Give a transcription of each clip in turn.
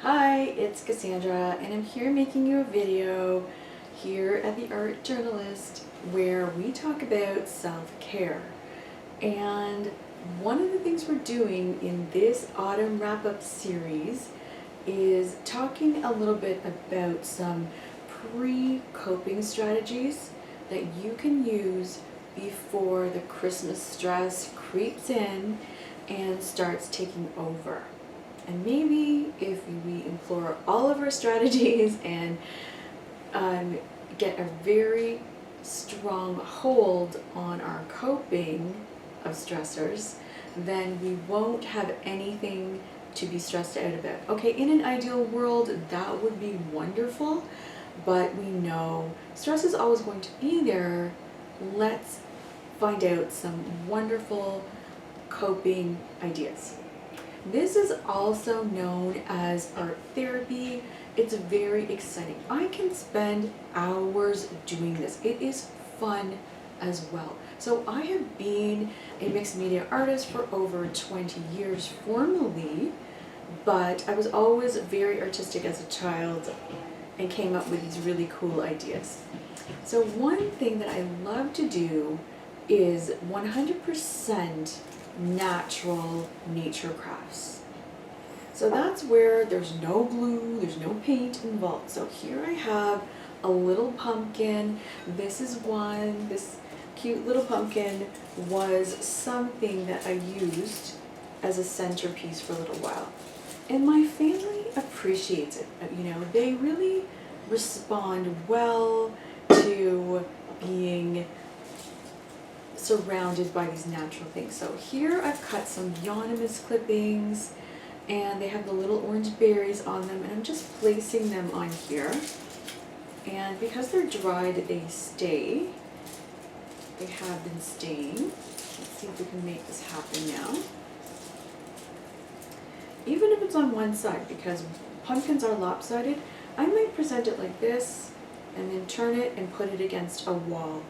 Hi, it's Cassandra, and I'm here making you a video here at the Art Journalist where we talk about self-care. And one of the things we're doing in this autumn wrap-up series is talking a little bit about some pre-coping strategies that you can use before the Christmas stress creeps in and starts taking over. And maybe if we employ all of our strategies and get a very strong hold on our coping of stressors, then we won't have anything to be stressed out about. Okay, in an ideal world, that would be wonderful, but we know stress is always going to be there. Let's find out some wonderful coping ideas. This is also known as art therapy. It's very exciting. I can spend hours doing this. It is fun as well. So I have been a mixed media artist for over 20 years formally, but I was always very artistic as a child and came up with these really cool ideas. So one thing that I love to do is 100% natural nature crafts. So that's where there's no glue, there's no paint involved. So here I have a little pumpkin. This cute little pumpkin was something that I used as a centerpiece for a little while. And my family appreciates it. You know, they really respond well to being surrounded by these natural things. So here I've cut some Euonymus clippings and they have the little orange berries on them, and I'm just placing them on here. And because they're dried, they stay. They have been staying. Let's see if we can make this happen now. Even if it's on one side, because pumpkins are lopsided, I might present it like this and then turn it and put it against a wall.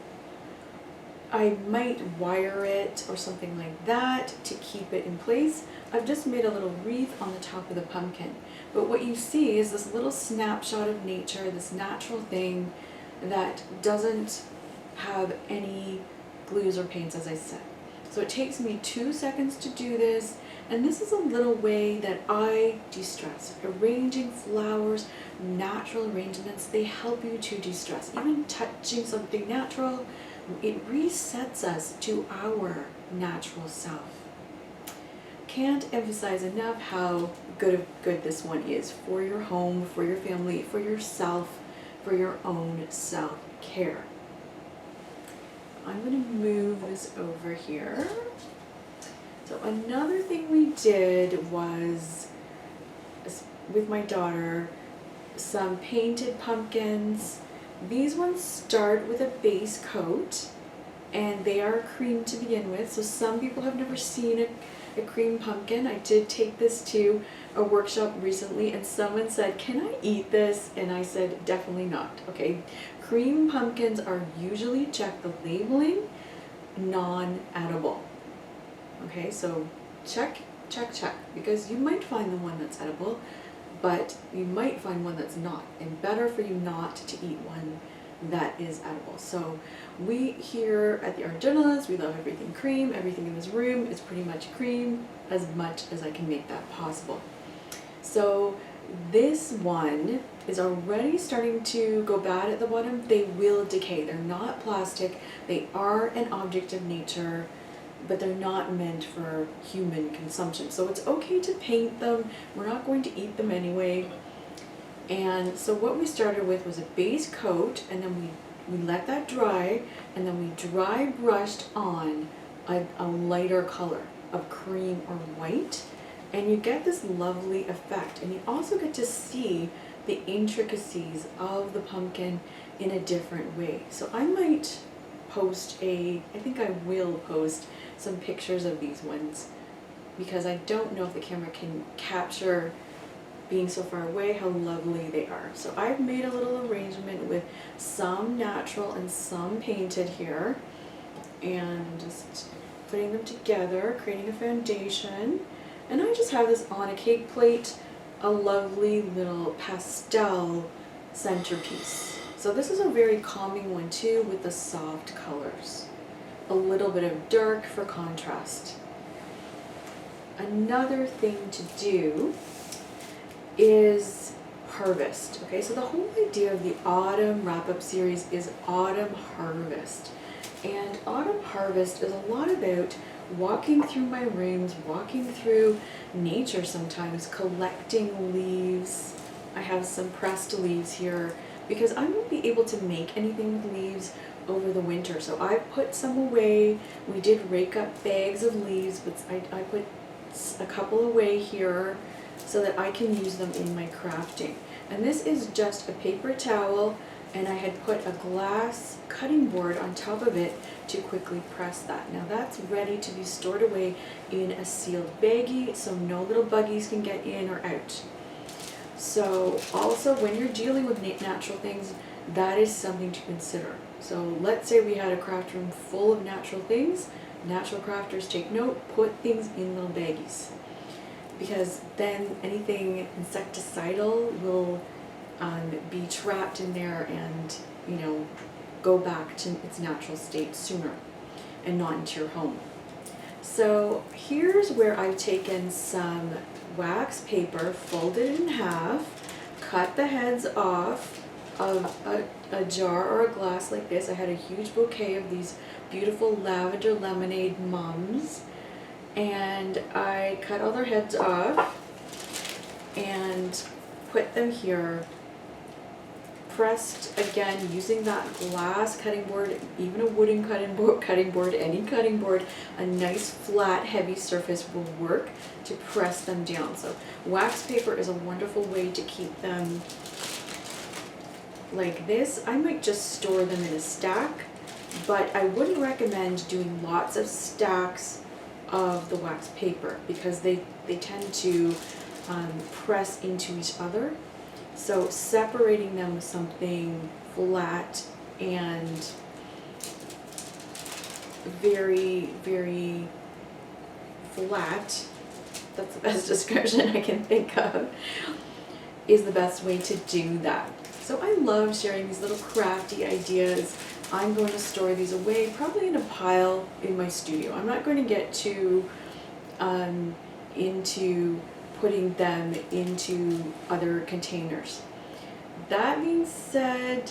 I might wire it or something like that to keep it in place. I've just made a little wreath on the top of the pumpkin. But what you see is this little snapshot of nature, this natural thing that doesn't have any glues or paints, as I said. So it takes me 2 seconds to do this, and this is a little way that I de-stress. Arranging flowers, natural arrangements, they help you to de-stress. Even touching something natural, it resets us to our natural self. Can't emphasize enough how good this one is for your home, for your family, for yourself, for your own self-care. I'm going to move this over here. So another thing we did was, with my daughter, some painted pumpkins. These ones start with a base coat, and they are cream to begin with. So some people have never seen a cream pumpkin. I did take this to a workshop recently, and someone said, "Can I eat this?" And I said, "Definitely not." Okay, cream pumpkins are usually, check the labeling, non-edible. Okay, so check, because you might find the one that's edible, but you might find one that's not, and better for you not to eat one that is edible. So we here at the Art Journalist, we love everything cream. Everything in this room is pretty much cream, as much as I can make that possible. So this one is already starting to go bad at the bottom. They will decay. They're not plastic. They are an object of nature, but they're not meant for human consumption. So it's okay to paint them. We're not going to eat them anyway. And so what we started with was a base coat, and then we let that dry, and then we dry brushed on a lighter color of cream or white, and you get this lovely effect. And you also get to see the intricacies of the pumpkin in a different way. So I might I think I will post some pictures of these ones, because I don't know if the camera can capture, being so far away, how lovely they are. So I've made a little arrangement with some natural and some painted here, and just putting them together, creating a foundation. And I just have this on a cake plate a lovely little pastel centerpiece. So this is a very calming one too, with the soft colors. A little bit of dark for contrast. Another thing to do is harvest. Okay, so the whole idea of the autumn wrap-up series is autumn harvest. And autumn harvest is a lot about walking through my rooms, walking through nature sometimes, collecting leaves. I have some pressed leaves here because I won't be able to make anything with leaves over the winter. So I put some away. We did rake up bags of leaves, but I put a couple away here so that I can use them in my crafting. And this is just a paper towel, and I had put a glass cutting board on top of it to quickly press that. Now that's ready to be stored away in a sealed baggie so no little buggies can get in or out. So also when you're dealing with natural things, that is something to consider. So let's say we had a craft room full of natural things. Natural crafters take note, put things in little baggies, because then anything insecticidal will be trapped in there and, you know, go back to its natural state sooner and not into your home. So here's where I've taken some wax paper, folded it in half, cut the heads off of a jar or a glass like this. I had a huge bouquet of these beautiful lavender lemonade mums, and I cut all their heads off and put them here, pressed again using that glass cutting board, even a wooden cutting board, any cutting board. A nice flat heavy surface will work to press them down. So wax paper is a wonderful way to keep them like this. I might just store them in a stack, but I wouldn't recommend doing lots of stacks of the wax paper because they tend to press into each other. So separating them with something flat and very, very flat, that's the best description I can think of, is the best way to do that. So I love sharing these little crafty ideas. I'm going to store these away, probably in a pile in my studio. I'm not going to get too into putting them into other containers. That being said,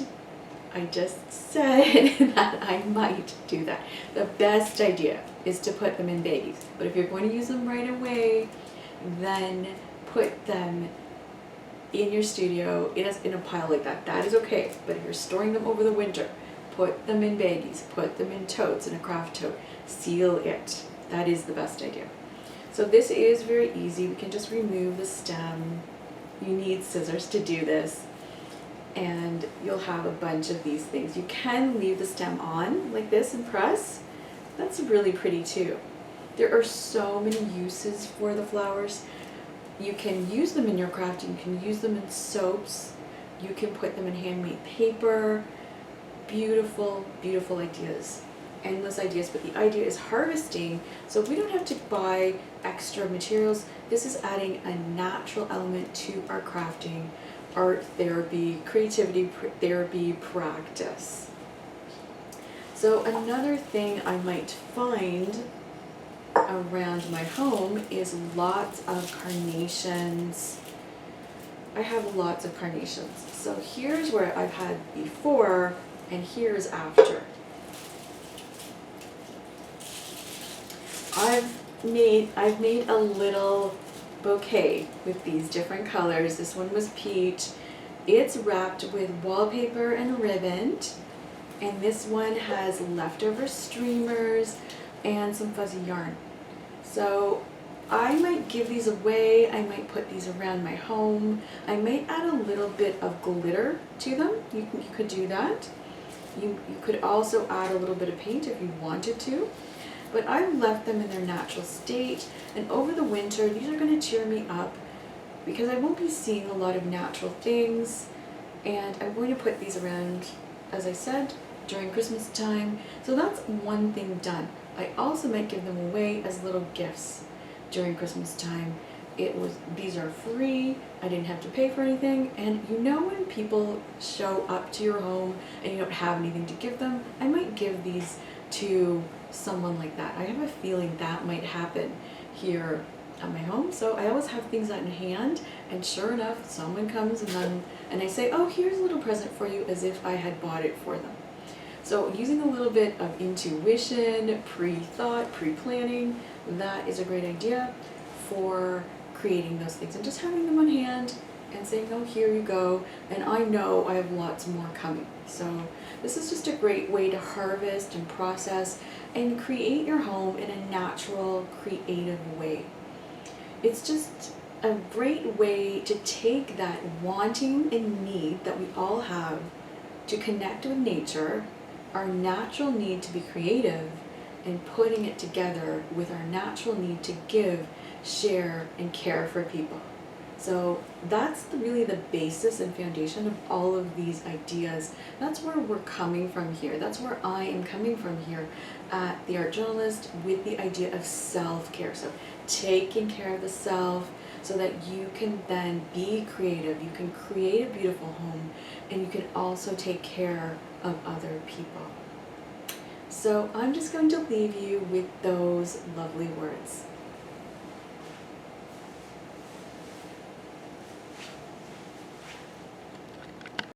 I just said that I might do that. The best idea is to put them in baggies, but if you're going to use them right away, then put them in your studio in a pile like that. That is okay, but if you're storing them over the winter, put them in baggies, put them in totes, in a craft tote, seal it. That is the best idea. So this is very easy. We can just remove the stem. You need scissors to do this, and you'll have a bunch of these things. You can leave the stem on like this and press. That's really pretty too. There are so many uses for the flowers. You can use them in your crafting. You can use them in soaps. You can put them in handmade paper. Beautiful, beautiful ideas. Endless ideas, but the idea is harvesting, so we don't have to buy extra materials. This is adding a natural element to our crafting, art therapy, creativity therapy practice. So another thing I might find around my home is lots of carnations. I have lots of carnations. So here's where I've had before and here's after. I've made a little bouquet with these different colors. This one was peach. It's wrapped with wallpaper and ribbon, and this one has leftover streamers and some fuzzy yarn. So I might give these away. I might put these around my home. I might add a little bit of glitter to them. You could do that. You could also add a little bit of paint if you wanted to. But I've left them in their natural state, and over the winter these are going to cheer me up because I won't be seeing a lot of natural things, and I'm going to put these around, as I said, during Christmas time. So that's one thing done. I also might give them away as little gifts during Christmas time These are free, I didn't have to pay for anything, and you know when people show up to your home and you don't have anything to give them, I might give these to someone like that. I have a feeling that might happen here at my home, so I always have things in hand, and sure enough, someone comes and I say, oh, here's a little present for you, as if I had bought it for them. So using a little bit of intuition, pre-thought, pre-planning, that is a great idea for creating those things, and just having them on hand and saying, oh, here you go, and I know I have lots more coming. So this is just a great way to harvest and process and create your home in a natural, creative way. It's just a great way to take that wanting and need that we all have to connect with nature, our natural need to be creative, and putting it together with our natural need to give, share, and care for people. So that's really the basis and foundation of all of these ideas. That's where we're coming from here. That's where I am coming from here at The Art Journalist, with the idea of self-care. So taking care of the self so that you can then be creative, you can create a beautiful home, and you can also take care of other people. So I'm just going to leave you with those lovely words.